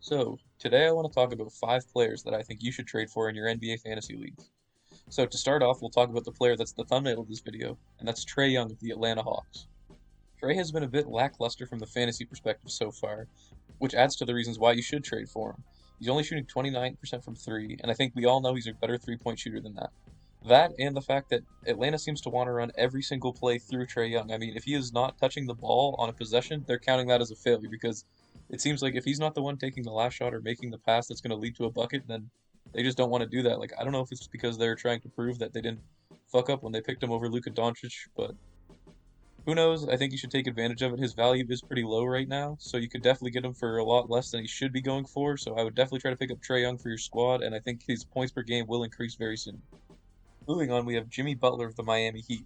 So, today I want to talk about 5 players that I think you should trade for in your NBA fantasy leagues. So, to start off, we'll talk about the player that's the thumbnail of this video, and that's Trey Young of the Atlanta Hawks. Trey has been a bit lackluster from the fantasy perspective so far, which adds to the reasons why you should trade for him. He's only shooting 29% from 3, and I think we all know he's a better 3-point shooter than that. That and the fact that Atlanta seems to want to run every single play through Trey Young. I mean, if he is not touching the ball on a possession, they're counting that as a failure because it seems like if he's not the one taking the last shot or making the pass that's going to lead to a bucket, then they just don't want to do that. Like, I don't know if it's because they're trying to prove that they didn't fuck up when they picked him over Luka Doncic, but who knows? I think you should take advantage of it. His value is pretty low right now, so you could definitely get him for a lot less than he should be going for. So I would definitely try to pick up Trey Young for your squad, and I think his points per game will increase very soon. Moving on, we have Jimmy Butler of the Miami Heat.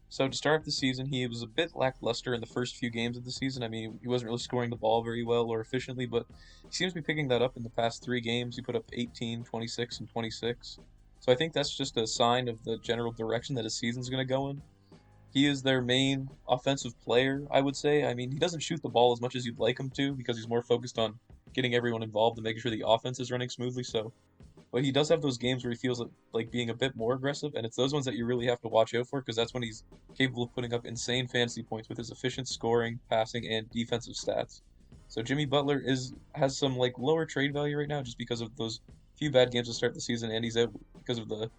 So to start the season, he was a bit lackluster in the first few games of the season. I mean, he wasn't really scoring the ball very well or efficiently, but he seems to be picking that up in the past 3 games. He put up 18, 26, and 26. So I think that's just a sign of the general direction that his season's going to go in. He is their main offensive player, I would say. I mean, he doesn't shoot the ball as much as you'd like him to because he's more focused on getting everyone involved and making sure the offense is running smoothly. So but he does have those games where he feels like being a bit more aggressive, and it's those ones that you really have to watch out for because that's when he's capable of putting up insane fantasy points with his efficient scoring, passing, and defensive stats. So Jimmy Butler is has some like lower trade value right now just because of those few bad games to start the season, and he's out because of the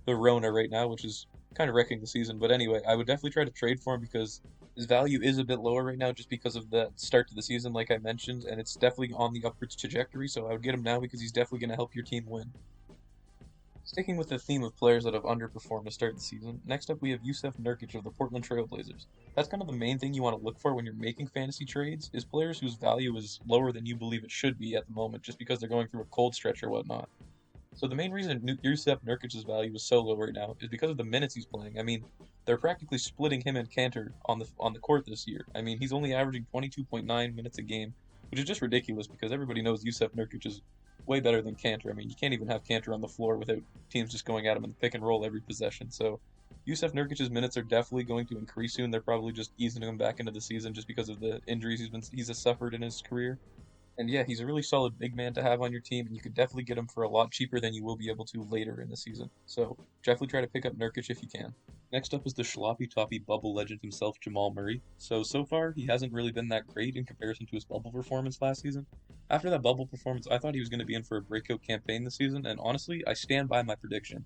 Rona right now, which is kind of wrecking the season. But anyway, I would definitely try to trade for him because his value is a bit lower right now just because of the start to the season, like I mentioned, and it's definitely on the upwards trajectory. So I would get him now because he's definitely going to help your team win. Sticking with the theme of players that have underperformed to start the season, next up we have Yusef Nurkic of the Portland Trail Blazers. That's kind of the main thing you want to look for when you're making fantasy trades, is players whose value is lower than you believe it should be at the moment, just because they're going through a cold stretch or whatnot. So the main reason Yusef Nurkic's value is so low right now is because of the minutes he's playing. I mean, they're practically splitting him and Cantor on the court this year. I mean, he's only averaging 22.9 minutes a game, which is just ridiculous because everybody knows Yusef Nurkic is way better than Cantor. I mean, you can't even have Cantor on the floor without teams just going at him in the pick and roll every possession. So Yusef Nurkic's minutes are definitely going to increase soon. They're probably just easing him back into the season just because of the injuries he's suffered in his career. And yeah, he's a really solid big man to have on your team, and you could definitely get him for a lot cheaper than you will be able to later in the season. So definitely try to pick up Nurkic if you can. Next up is the sloppy toppy bubble legend himself, Jamal Murray. So far, he hasn't really been that great in comparison to his bubble performance last season. After that bubble performance, I thought he was going to be in for a breakout campaign this season, and honestly, I stand by my prediction.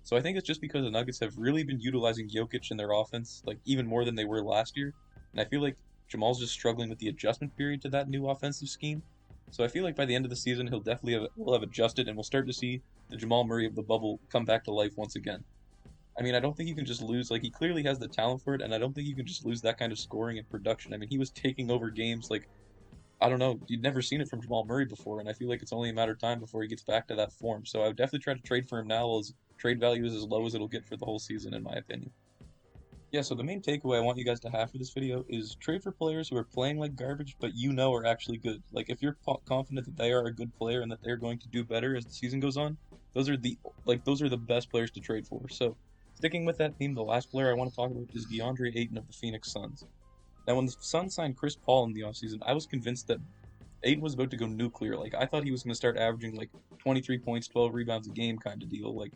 So I think it's just because the Nuggets have really been utilizing Jokic in their offense, like even more than they were last year. And I feel like Jamal's just struggling with the adjustment period to that new offensive scheme. So I feel like by the end of the season, he'll definitely will have adjusted, and we'll start to see the Jamal Murray of the bubble come back to life once again. I mean, I don't think you can just lose. Like, he clearly has the talent for it, and I don't think you can just lose that kind of scoring and production. I mean, he was taking over games like, I don't know, you'd never seen it from Jamal Murray before, and I feel like it's only a matter of time before he gets back to that form. So I would definitely try to trade for him now, while his trade value is as low as it'll get for the whole season, in my opinion. Yeah, so the main takeaway I want you guys to have for this video is trade for players who are playing like garbage, but you know are actually good. Like if you're confident that they are a good player and that they're going to do better as the season goes on, those are the best players to trade for. So sticking with that theme, the last player I want to talk about is DeAndre Ayton of the Phoenix Suns. Now, when the Suns signed Chris Paul in the offseason, I was convinced that Ayton was about to go nuclear. Like I thought he was going to start averaging like 23 points, 12 rebounds a game kind of deal. Like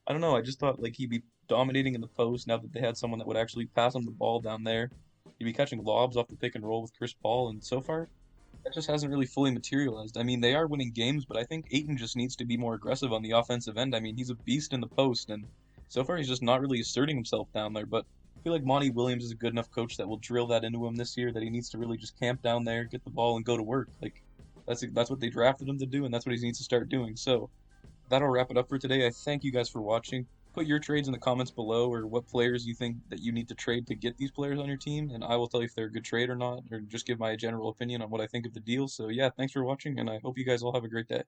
I don't know. I just thought like he'd be dominating in the post now that they had someone that would actually pass him the ball down there. He'd be catching lobs off the pick and roll with Chris Paul, and so far that just hasn't really fully materialized. I mean, they are winning games, but I think Aiton just needs to be more aggressive on the offensive end. I mean, he's a beast in the post, and so far he's just not really asserting himself down there. But I feel like Monty Williams is a good enough coach that will drill that into him this year. That he needs to really just camp down there, get the ball, and go to work. Like that's what they drafted him to do, and that's what he needs to start doing. So that'll wrap it up for today. I thank you guys for watching. Put your trades in the comments below or what players you think that you need to trade to get these players on your team, and I will tell you if they're a good trade or not, or just give my general opinion on what I think of the deal. So yeah, thanks for watching, and I hope you guys all have a great day.